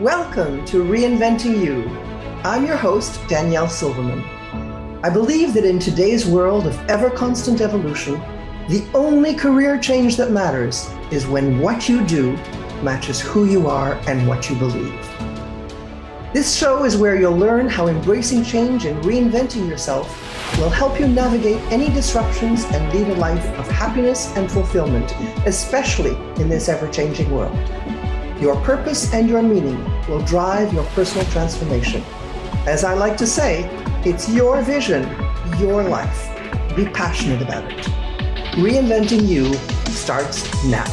Welcome to Reinventing-U. I'm your host, Danielle Silverman. I believe that in today's world of ever-constant evolution, the only career change that matters is when what you do matches who you are and what you believe. This show is where you'll learn how embracing change and reinventing yourself will help you navigate any disruptions and lead a life of happiness and fulfillment, especially in this ever-changing world. Your purpose and your meaning will drive your personal transformation. As I like to say, it's your vision, your life. Be passionate about it. Reinventing-U starts now.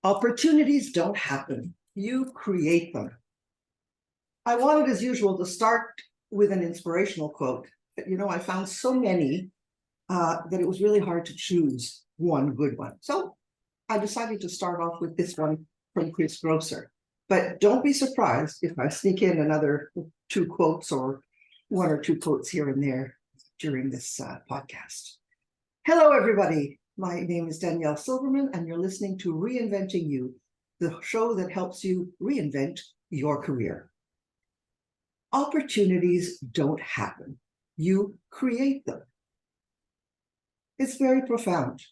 Opportunities don't happen. You create them. I wanted, as usual, to start with an inspirational quote. I found so many that it was really hard to choose one good one. So I decided to start off with this one from Chris Grosser. But don't be surprised if I sneak in another two quotes or one or two quotes here and there during this podcast. Hello, everybody. My name is Danielle Silverman, and you're listening to Reinventing-U, the show that helps you reinvent your career. Opportunities don't happen. You create them. It's very profound.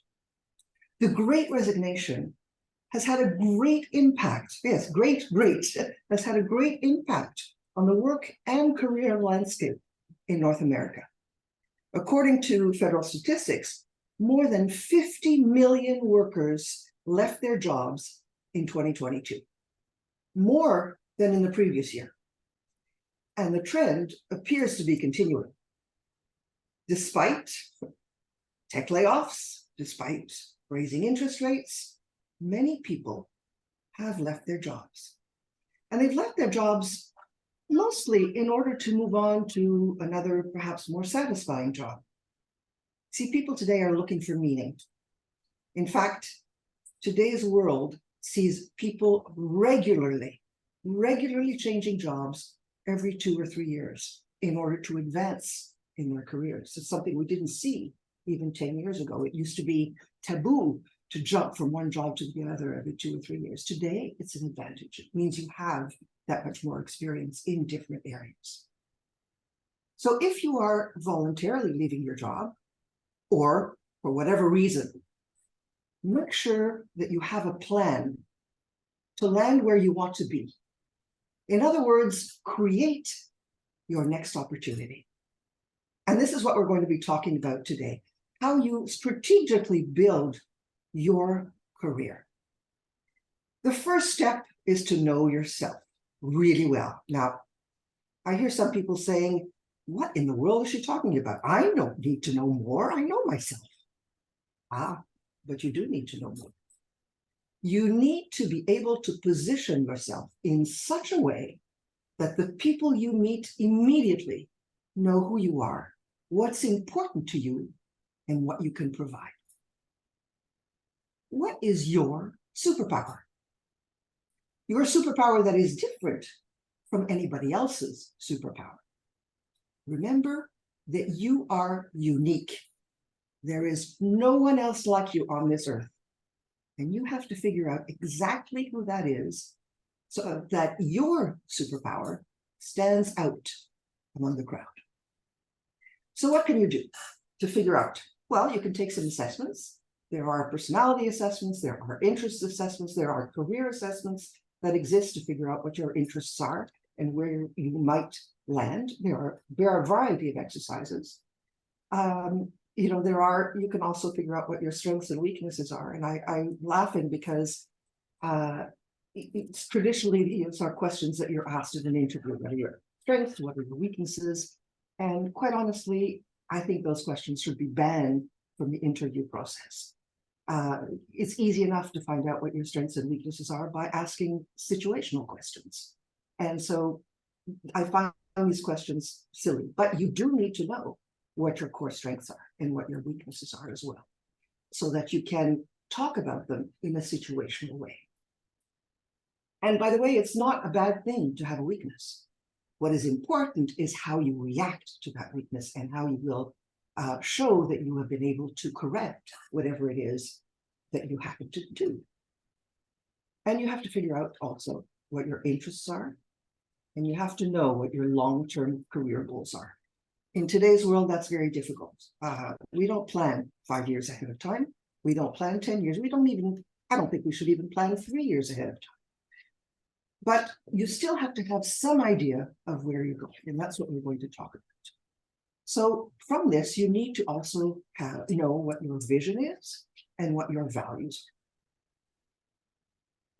The Great Resignation has had a great impact. Yes, great, has had a great impact on the work and career landscape in North America. According to federal statistics, more than 50 million workers left their jobs in 2022, more than in the previous year. And the trend appears to be continuing. Despite tech layoffs, despite raising interest rates, many people have left their jobs. And they've left their jobs mostly in order to move on to another, perhaps more satisfying job. See, people today are looking for meaning. In fact, today's world sees people regularly changing jobs every 2 or 3 years in order to advance in their careers. It's something we didn't see even 10 years ago. It used to be taboo to jump from one job to the other every 2 or 3 years. Today, it's an advantage. It means you have that much more experience in different areas. So if you are voluntarily leaving your job, or for whatever reason, make sure that you have a plan to land where you want to be. In other words, create your next opportunity. And this is what we're going to be talking about today, how you strategically build your career. The first step is to know yourself really well. Now, I hear some people saying, what in the world is she talking about? I don't need to know more. I know myself. But you do need to know more. You need to be able to position yourself in such a way that the people you meet immediately know who you are, what's important to you, and what you can provide. What is your superpower? Your superpower that is different from anybody else's superpower. Remember that you are unique. There is no one else like you on this earth. And you have to figure out exactly who that is so that your superpower stands out among the crowd. So what can you do to figure out? Well, you can take some assessments. There are personality assessments, there are interest assessments, there are career assessments that exist to figure out what your interests are and where you might land. There are a variety of exercises. You can also figure out what your strengths and weaknesses are. And I'm laughing because it's traditionally, these are questions that you're asked in an interview. What are your strengths? What are your weaknesses? And quite honestly, I think those questions should be banned from the interview process. It's easy enough to find out what your strengths and weaknesses are by asking situational questions. And so I find these questions silly, but you do need to know what your core strengths are and what your weaknesses are as well, so that you can talk about them in a situational way. And by the way, it's not a bad thing to have a weakness. What is important is how you react to that weakness and how you will show that you have been able to correct whatever it is that you happen to do. And you have to figure out also what your interests are, and you have to know what your long-term career goals are. In today's world, that's very difficult. We don't plan 5 years ahead of time. We don't plan 10 years. I don't think we should even plan 3 years ahead of time. But you still have to have some idea of where you're going, and that's what we're going to talk about. So from this, you need to also know what your vision is and what your values are.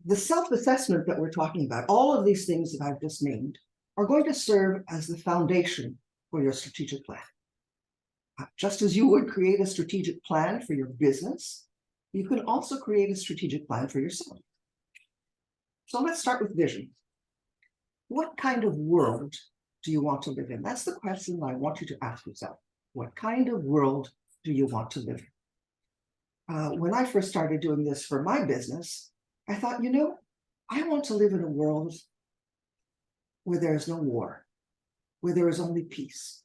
The self-assessment that we're talking about, all of these things that I've just named, are going to serve as the foundation for your strategic plan. Just as you would create a strategic plan for your business, you can also create a strategic plan for yourself. So let's start with vision. What kind of world do you want to live in? That's the question I want you to ask yourself. What kind of world do you want to live in? When I first started doing this for my business, I thought, I want to live in a world where there is no war, where there is only peace.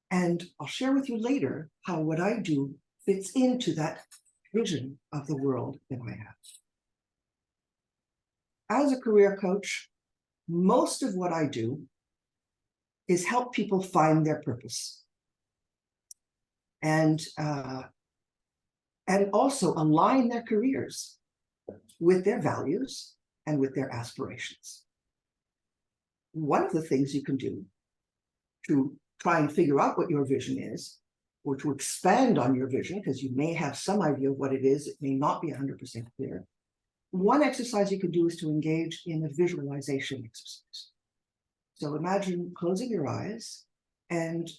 And I'll share with you later how what I do fits into that vision of the world that I have. As a career coach, most of what I do is help people find their purpose and also align their careers with their values and with their aspirations. One of the things you can do to try and figure out what your vision is, or to expand on your vision, because you may have some idea of what it is, it may not be 100% clear. One exercise you can do is to engage in a visualization exercise. So imagine closing your eyes and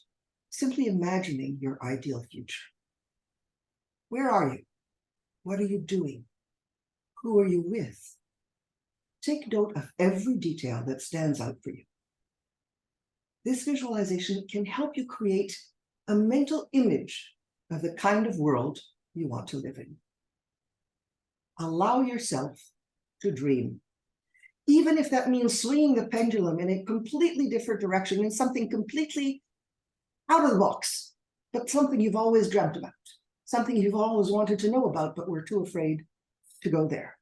simply imagining your ideal future. Where are you? What are you doing? Who are you with? Take note of every detail that stands out for you. This visualization can help you create a mental image of the kind of world you want to live in. Allow yourself to dream, even if that means swinging the pendulum in a completely different direction, in something completely out of the box, but something you've always dreamt about, something you've always wanted to know about, but were too afraid to go there.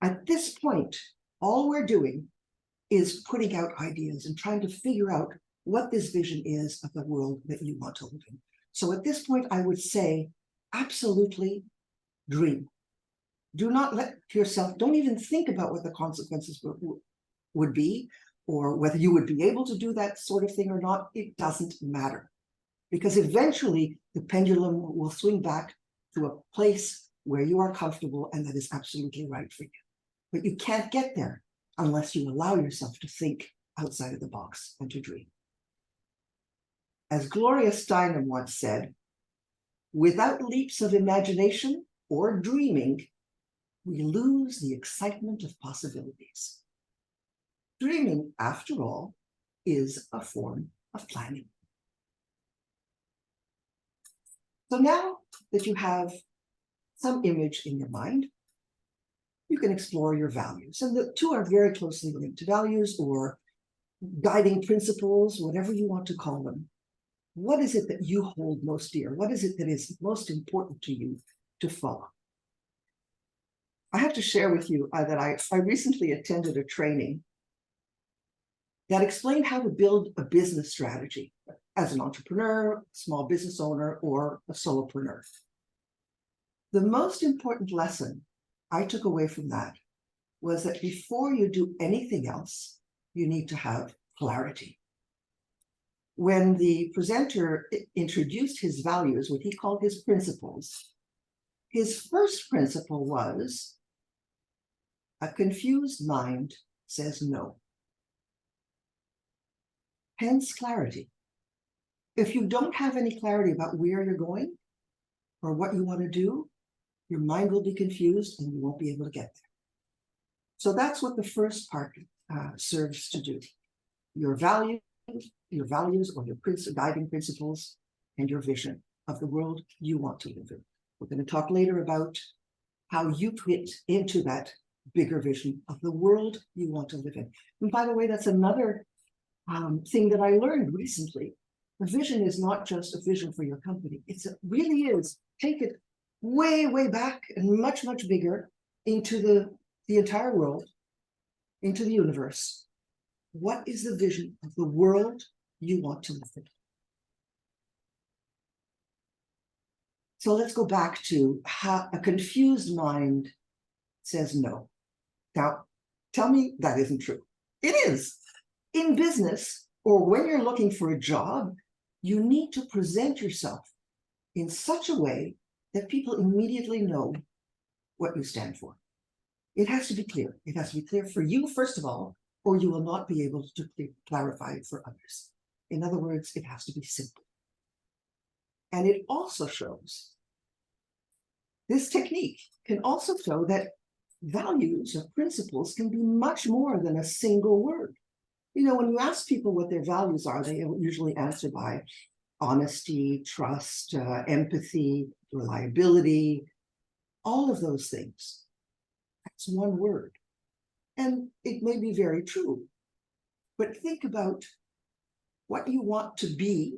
At this point, all we're doing is putting out ideas and trying to figure out what this vision is of the world that you want to live in. So at this point, I would say, absolutely dream. Do not let yourself, don't even think about what the consequences would be, or whether you would be able to do that sort of thing or not. It doesn't matter, because eventually the pendulum will swing back to a place where you are comfortable and that is absolutely right for you. But you can't get there unless you allow yourself to think outside of the box and to dream. As Gloria Steinem once said, without leaps of imagination or dreaming, we lose the excitement of possibilities. Dreaming, after all, is a form of planning. So now that you have some image in your mind, you can explore your values. And the two are very closely linked to values or guiding principles, whatever you want to call them. What is it that you hold most dear? What is it that is most important to you to follow? I have to share with you that I recently attended a training that explained how to build a business strategy as an entrepreneur, small business owner, or a solopreneur. The most important lesson I took away from that was that before you do anything else, you need to have clarity. When the presenter introduced his values, what he called his principles, his first principle was, a confused mind says no. Hence clarity. If you don't have any clarity about where you're going or what you want to do, your mind will be confused and you won't be able to get there. So that's what the first part serves to do. Your values or your guiding principles and your vision of the world you want to live in. We're going to talk later about how you fit into that bigger vision of the world you want to live in. And by the way, that's another thing that I learned recently. A vision is not just a vision for your company. It really is. Take it way, way back and much, much bigger. into the entire world, into the universe. What is the vision of the world you want to live in? So let's go back to how a confused mind says no. Now, tell me that isn't true. It is. In business, or when you're looking for a job, you need to present yourself in such a way that people immediately know what you stand for. It has to be clear. It has to be clear for you, first of all, or you will not be able to clarify it for others. In other words, it has to be simple. And it also shows, this technique can also show that values or principles can be much more than a single word. You know, when you ask people what their values are, they usually answer by honesty, trust, empathy, reliability, all of those things. That's one word. And it may be very true. But think about what you want to be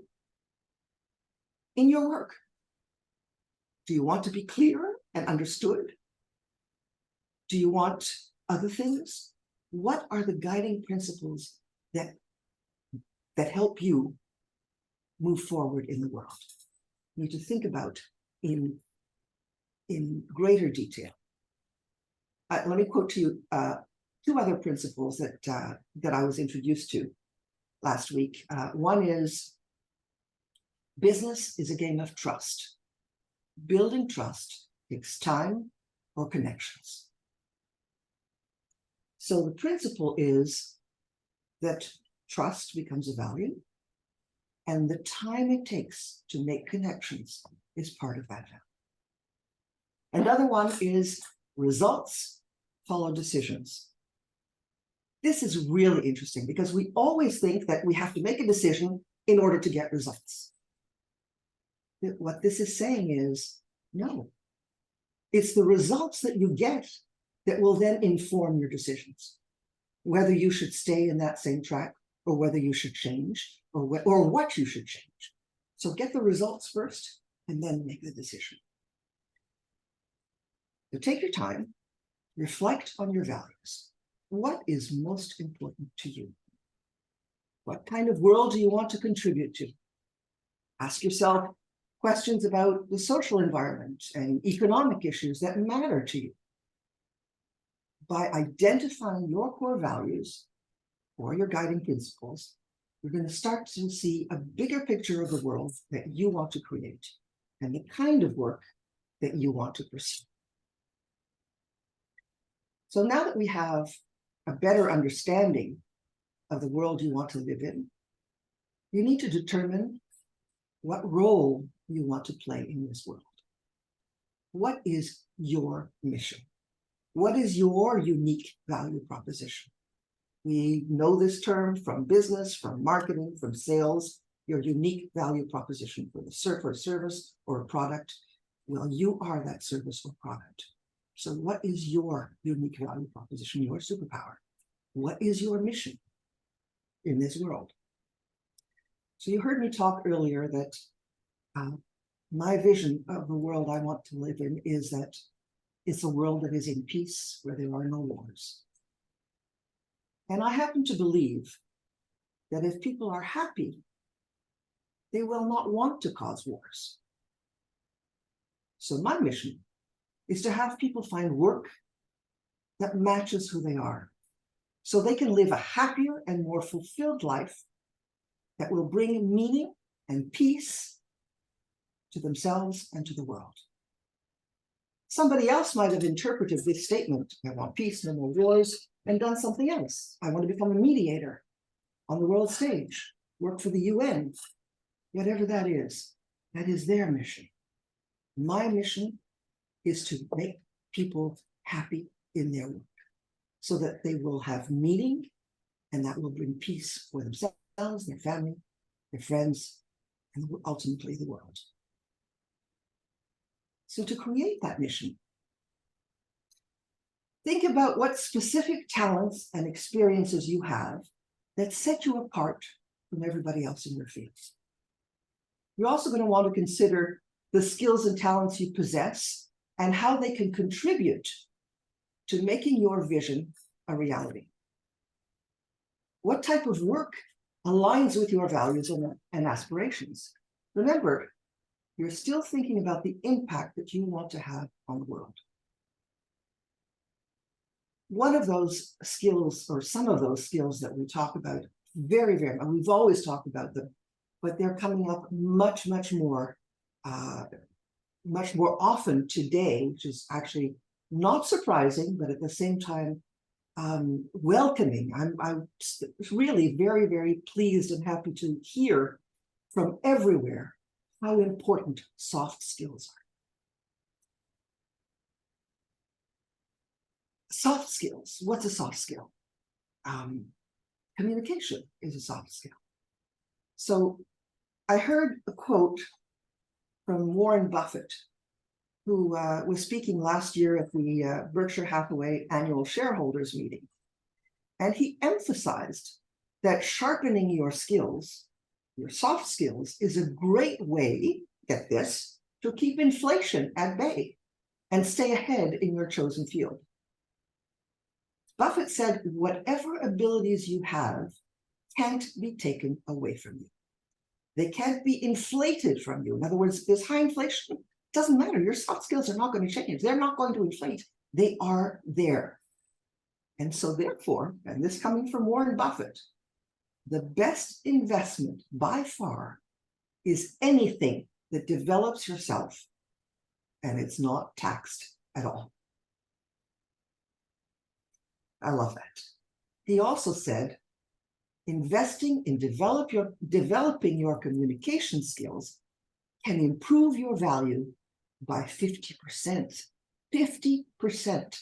in your work. Do you want to be clearer and understood? Do you want other things? What are the guiding principles that help you move forward in the world? You need to think about in greater detail. Let me quote to you two other principles that I was introduced to last week. One is, business is a game of trust. Building trust takes time or connections. So the principle is that trust becomes a value, and the time it takes to make connections is part of that value. Another one is results follow decisions. This is really interesting because we always think that we have to make a decision in order to get results. What this is saying is, no, it's the results that you get that will then inform your decisions, whether you should stay in that same track or whether you should change or what you should change. So get the results first and then make the decision. So take your time, reflect on your values. What is most important to you? What kind of world do you want to contribute to? Ask yourself questions about the social environment and economic issues that matter to you. By identifying your core values or your guiding principles, you're going to start to see a bigger picture of the world that you want to create and the kind of work that you want to pursue. So now that we have a better understanding of the world you want to live in, you need to determine what role you want to play in this world. What is your mission? What is your unique value proposition? We know this term from business, from marketing, from sales, your unique value proposition for a service or a product. Well, you are that service or product. So what is your unique value proposition, your superpower? What is your mission in this world? So you heard me talk earlier that my vision of the world I want to live in is that it's a world that is in peace, where there are no wars. And I happen to believe that if people are happy, they will not want to cause wars. So my mission is to have people find work that matches who they are, so they can live a happier and more fulfilled life that will bring meaning and peace to themselves and to the world. Somebody else might have interpreted this statement, I want peace, no more wars, and done something else. I want to become a mediator on the world stage, work for the UN, whatever that is their mission. My mission is to make people happy in their work so that they will have meaning, and that will bring peace for themselves, their family, their friends, and ultimately the world. So to create that mission, think about what specific talents and experiences you have that set you apart from everybody else in your field. You're also going to want to consider the skills and talents you possess and how they can contribute to making your vision a reality? What type of work aligns with your values and aspirations? Remember, you're still thinking about the impact that you want to have on the world. One of those skills, or some of those skills that we talk about very, and we've always talked about them, but they're coming up much more often today, which is actually not surprising, but at the same time, welcoming. I'm really very pleased and happy to hear from everywhere how important soft skills are. Soft skills. What's a soft skill? Communication is a soft skill. So I heard a quote from Warren Buffett, who was speaking last year at the Berkshire Hathaway annual shareholders meeting. And he emphasized that sharpening your skills, your soft skills, is a great way, get this, to keep inflation at bay and stay ahead in your chosen field. Buffett said, whatever abilities you have can't be taken away from you. They can't be inflated from you. In other words, there's high inflation. It doesn't matter. Your soft skills are not going to change. They're not going to inflate. They are there. And so therefore, and this coming from Warren Buffett, the best investment by far is anything that develops yourself and it's not taxed at all. I love that. He also said, investing in developing your communication skills can improve your value by 50%. 50%.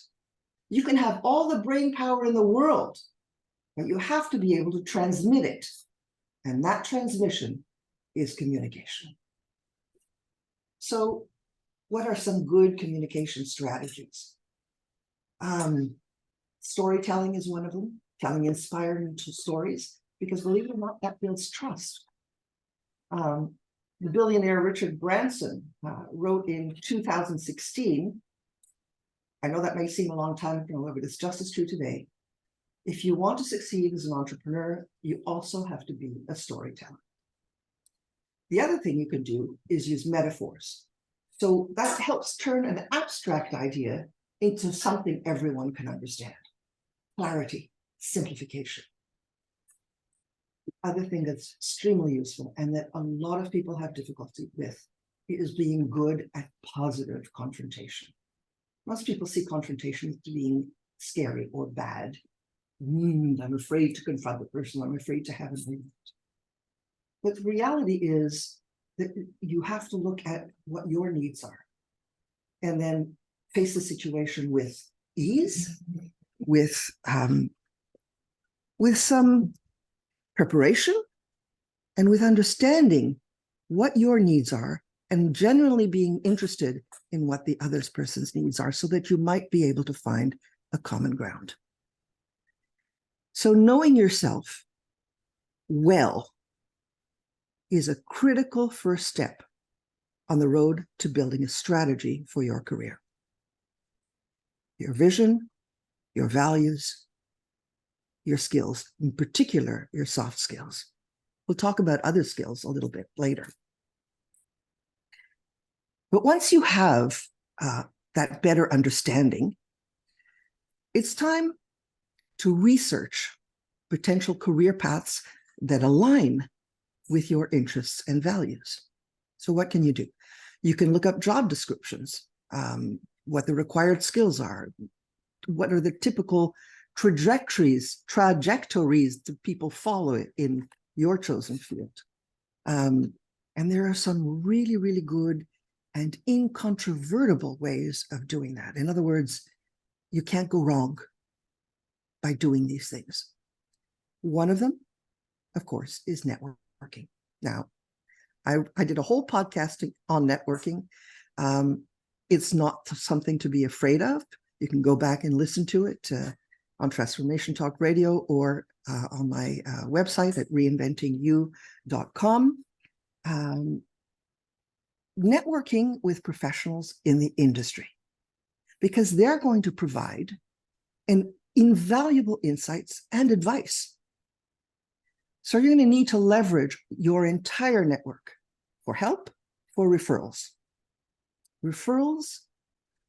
You can have all the brain power in the world, but you have to be able to transmit it. And that transmission is communication. So what are some good communication strategies? Storytelling is one of them, telling inspiring stories, because believe it or not, that builds trust. The billionaire Richard Branson wrote in 2016, I know that may seem a long time ago, but it's just as true today. If you want to succeed as an entrepreneur, you also have to be a storyteller. The other thing you can do is use metaphors. So that helps turn an abstract idea into something everyone can understand. Clarity, simplification. The other thing that's extremely useful and that a lot of people have difficulty with is being good at positive confrontation. Most people see confrontation as being scary or bad. I'm afraid to confront the person. I'm afraid to have an argument. But the reality is that you have to look at what your needs are and then face the situation with ease, with some preparation, and with understanding what your needs are, and generally being interested in what the other person's needs are, so that you might be able to find a common ground. So knowing yourself well is a critical first step on the road to building a strategy for your career. Your vision, your values, your skills, in particular, your soft skills. We'll talk about other skills a little bit later. But once you have that better understanding, it's time to research potential career paths that align with your interests and values. So what can you do? You can look up job descriptions, what the required skills are, what are the typical trajectories that people follow in your chosen field. And there are some really good and incontrovertible ways of doing that. In other words, you can't go wrong by doing these things. One of them, of course, is networking. Now, I did a whole podcast on networking. It's not something to be afraid of. You can go back and listen to it on Transformation Talk Radio or on my website at Reinventing-U.com. Networking with professionals in the industry, because they're going to provide and invaluable insights and advice. So you're going to need to leverage your entire network for help, for referrals. Referrals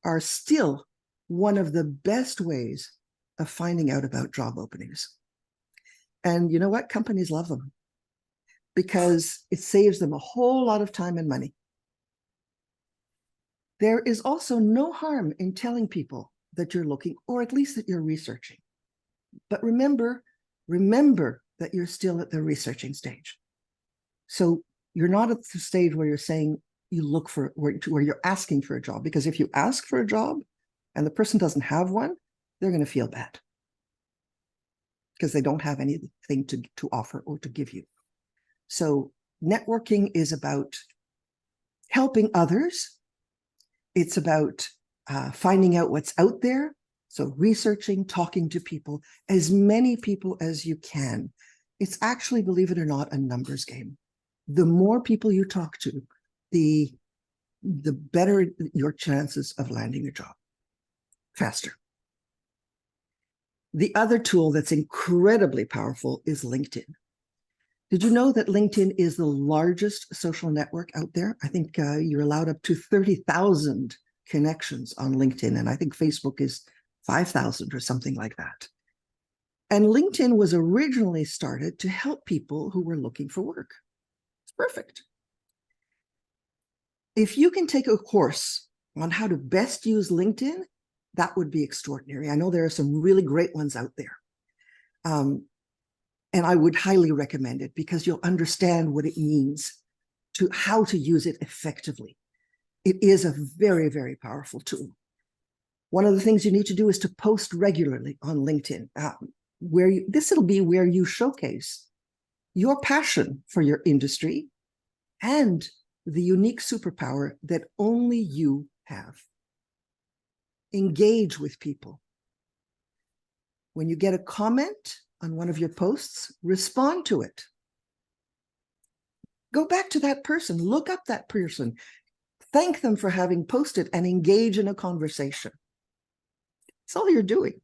are still one of the best ways of finding out about job openings. And you know what? Companies love them because it saves them a whole lot of time and money. There is also no harm in telling people that you're looking, or at least that you're researching. But remember that you're still at the researching stage. So you're not at the stage where you're saying you look for, where you're asking for a job, because if you ask for a job and the person doesn't have one, they're going to feel bad because they don't have anything to offer or to give you. So networking is about helping others. It's about finding out what's out there. So researching, talking to people, as many people as you can. It's actually, believe it or not, a numbers game. The more people you talk to, the better your chances of landing a job, faster. The other tool that's incredibly powerful is LinkedIn. Did you know that LinkedIn is the largest social network out there? I think you're allowed up to 30,000 connections on LinkedIn, and I think Facebook is 5,000 or something like that. And LinkedIn was originally started to help people who were looking for work. It's perfect. If you can take a course on how to best use LinkedIn, that would be extraordinary. I know there are some really great ones out there. And I would highly recommend it because you'll understand what it means to how to use it effectively. It is a very, very powerful tool. One of the things you need to do is to post regularly on LinkedIn, it'll be where you showcase your passion for your industry and the unique superpower that only you have. Engage with people. When you get a comment on one of your posts, respond to it. Go back to that person, look up that person, thank them for having posted, and engage in a conversation. It's all you're doing.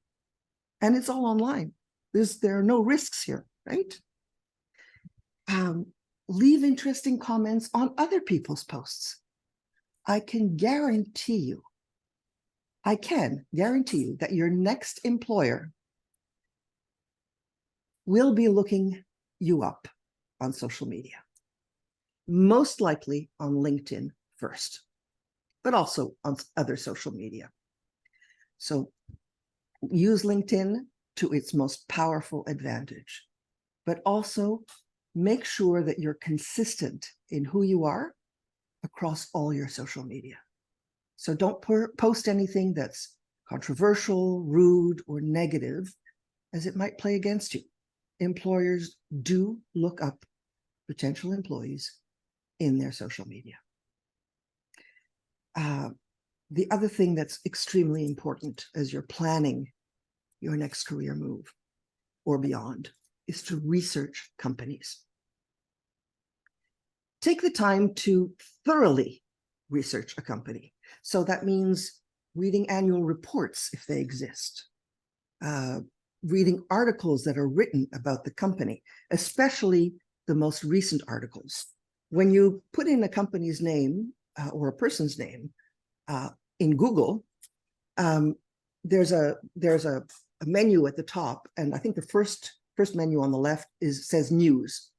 And it's all online. There are no risks here, right? Leave interesting comments on other people's posts. I can guarantee you that your next employer will be looking you up on social media. Most likely on LinkedIn first, but also on other social media. So use LinkedIn to its most powerful advantage, but also make sure that you're consistent in who you are across all your social media. So don't post anything that's controversial, rude, or negative, as it might play against you. Employers do look up potential employees in their social media. The other thing that's extremely important as you're planning your next career move or beyond is to research companies. Take the time to thoroughly research a company. So that means reading annual reports if they exist, reading articles that are written about the company, especially the most recent articles. When you put in a company's name or a person's name in Google, there's a menu at the top, and I think the first menu on the left says news.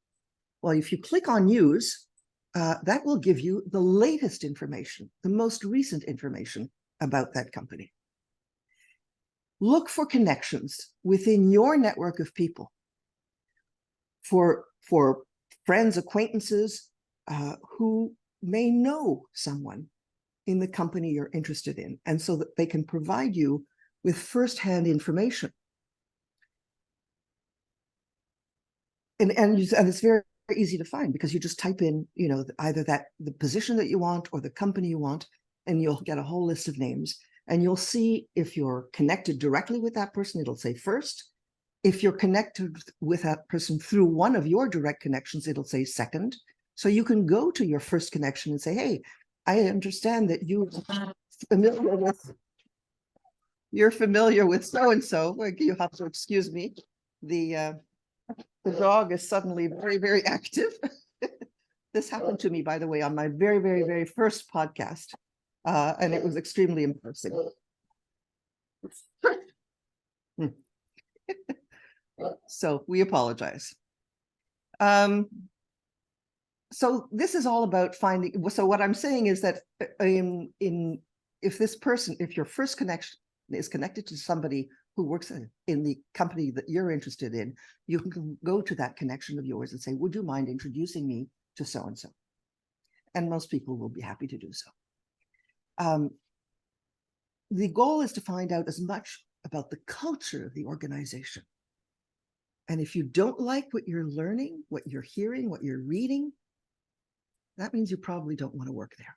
Well, if you click on news, that will give you the latest information, the most recent information about that company. Look for connections within your network of people, for friends, acquaintances who may know someone in the company you're interested in, and so that they can provide you with firsthand information. And it's very easy to find because you just type in, either the position that you want or the company you want, and you'll get a whole list of names. And you'll see if you're connected directly with that person, it'll say first. If you're connected with that person through one of your direct connections, it'll say second. So you can go to your first connection and say, hey, I understand that you're familiar with you're familiar with so-and-so, you have to excuse me. The dog is suddenly very, very active. This happened to me, by the way, on my very, very, very first podcast. And it was extremely embarrassing. So we apologize. So this is all about finding. So what I'm saying is that if your first connection is connected to somebody who works in the company that you're interested in, you can go to that connection of yours and say, would you mind introducing me to so-and-so? And most people will be happy to do so. The goal is to find out as much about the culture of the organization. And if you don't like what you're learning, what you're hearing, what you're reading, that means you probably don't want to work there.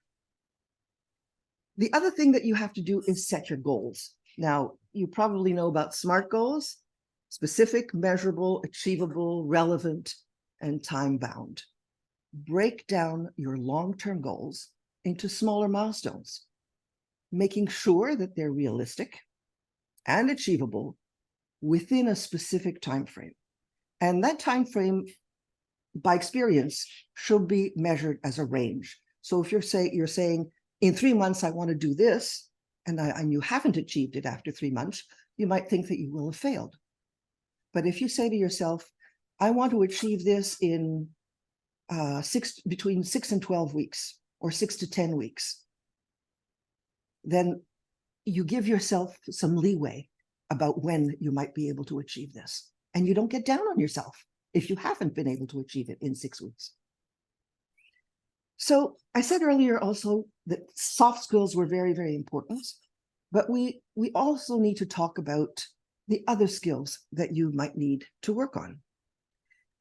The other thing that you have to do is set your goals. Now, you probably know about SMART goals: specific, measurable, achievable, relevant, and time-bound. Break down your long-term goals into smaller milestones, making sure that they're realistic and achievable within a specific time frame. And that time frame, by experience, should be measured as a range. So if you're saying in 3 months I want to do this, and you haven't achieved it after 3 months, you might think that you will have failed. But if you say to yourself, I want to achieve this in between 6 and 12 weeks, or 6 to 10 weeks, then you give yourself some leeway about when you might be able to achieve this. And you don't get down on yourself if you haven't been able to achieve it in 6 weeks. So I said earlier also that soft skills were very, very important, but we also need to talk about the other skills that you might need to work on.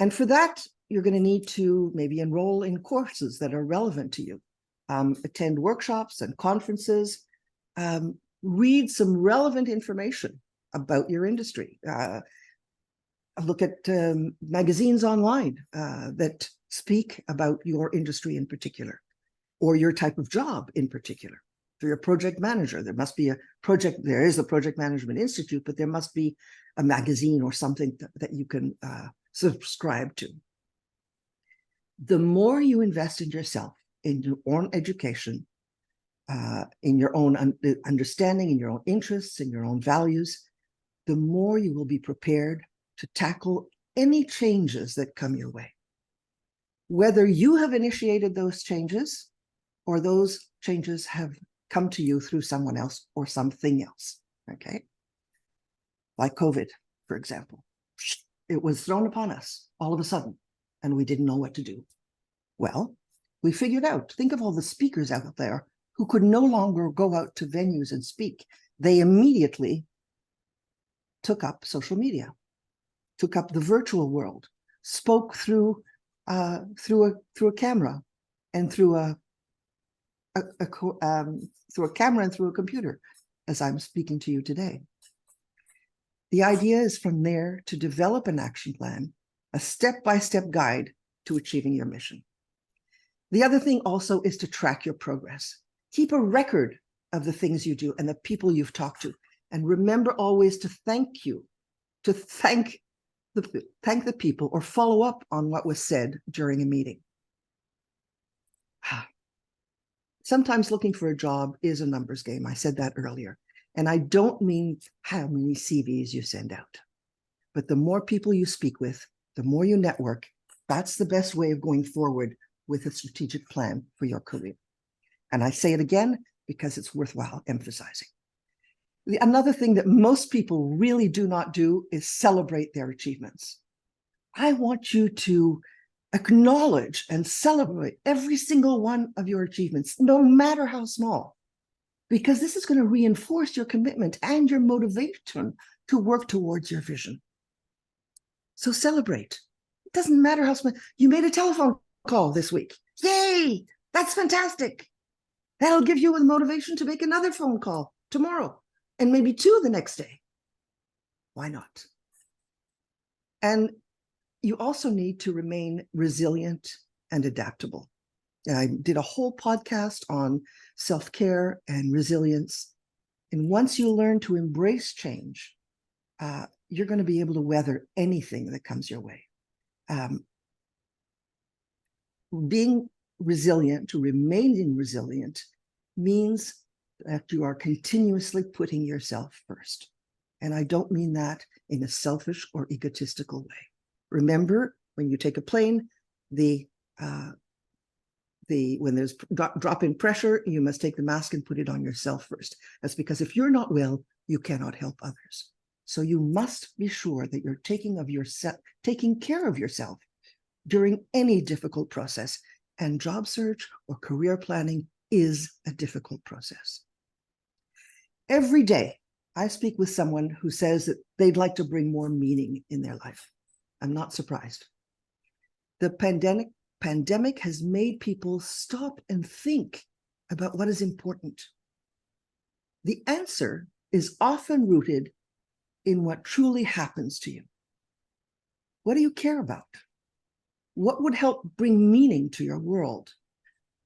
And for that, you're going to need to maybe enroll in courses that are relevant to you, attend workshops and conferences, read some relevant information about your industry, look at magazines online that speak about your industry in particular, or your type of job in particular. If you're a project manager, there must be there is a Project Management Institute, but there must be a magazine or something that you can subscribe to. The more you invest in yourself, in your own education, in your own understanding, in your own interests, in your own values, the more you will be prepared to tackle any changes that come your way. Whether you have initiated those changes or those changes have come to you through someone else or something else, okay? Like COVID, for example. It was thrown upon us all of a sudden, and we didn't know what to do. Well, we figured out, think of all the speakers out there who could no longer go out to venues and speak. They immediately took up social media, took up the virtual world, spoke through a camera and through a camera and through a computer, as I'm speaking to you today. The idea is from there to develop an action plan, a step-by-step guide to achieving your mission. The other thing also is to track your progress. Keep a record of the things you do and the people you've talked to. And remember always to thank the people or follow up on what was said during a meeting. Sometimes looking for a job is a numbers game. I said that earlier. And I don't mean how many CVs you send out, but the more people you speak with, the more you network, that's the best way of going forward with a strategic plan for your career. And I say it again because it's worthwhile emphasizing. Another thing that most people really do not do is celebrate their achievements. I want you to acknowledge and celebrate every single one of your achievements, no matter how small, because this is going to reinforce your commitment and your motivation to work towards your vision. So celebrate. It doesn't matter how small. You made a telephone call this week. Yay! That's fantastic. That'll give you the motivation to make another phone call tomorrow and maybe 2 the next day. Why not? And you also need to remain resilient and adaptable. I did a whole podcast on self-care and resilience And once you learn to embrace change, you're going to be able to weather anything that comes your way. Being resilient, to remaining resilient, means that you are continuously putting yourself first. And I don't mean that in a selfish or egotistical way. Remember, when you take a plane, when there's drop in pressure, you must take the mask and put it on yourself first. That's because if you're not well, you cannot help others. So you must be sure that you're taking care of yourself during any difficult process. And job search or career planning is a difficult process. Every day, I speak with someone who says that they'd like to bring more meaning in their life. I'm not surprised. The pandemic has made people stop and think about what is important. The answer is often rooted in what truly happens to you. What do you care about? What would help bring meaning to your world?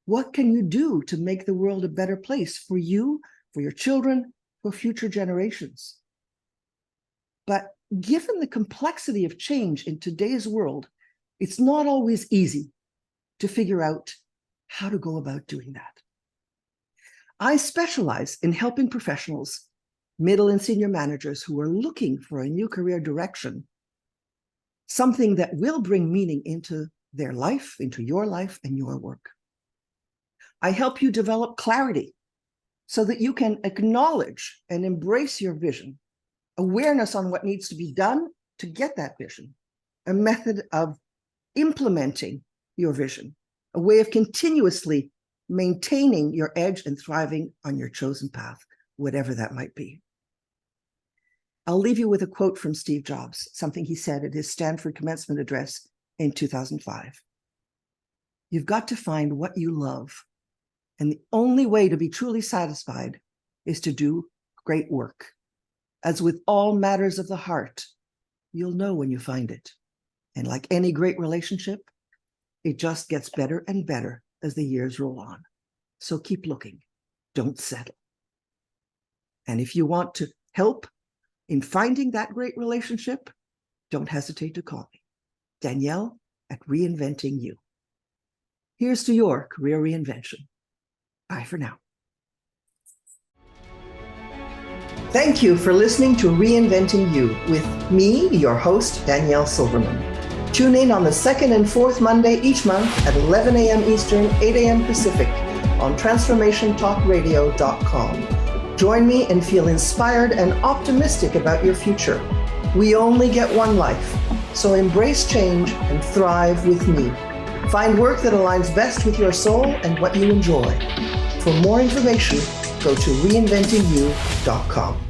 What can you do to make the world a better place for you, for your children, for future generations? But given the complexity of change in today's world, it's not always easy to figure out how to go about doing that. I specialize in helping professionals, middle and senior managers who are looking for a new career direction, something that will bring meaning into their life, into your life and your work. I help you develop clarity so that you can acknowledge and embrace your vision, awareness on what needs to be done to get that vision, a method of implementing your vision, a way of continuously maintaining your edge and thriving on your chosen path, whatever that might be. I'll leave you with a quote from Steve Jobs, something he said at his Stanford commencement address in 2005. You've got to find what you love, and the only way to be truly satisfied is to do great work. As with all matters of the heart, you'll know when you find it. And like any great relationship, it just gets better and better as the years roll on. So keep looking, don't settle. And if you want to help in finding that great relationship, don't hesitate to call me, Danielle at Reinventing-U. Here's to your career reinvention. Bye for now. Thank you for listening to Reinventing-U with me, your host, Danielle Silverman. Tune in on the second and fourth Monday each month at 11 a.m. Eastern, 8 a.m. Pacific on transformationtalkradio.com. Join me and feel inspired and optimistic about your future. We only get one life, so embrace change and thrive with me. Find work that aligns best with your soul and what you enjoy. For more information, go to reinventingu.com.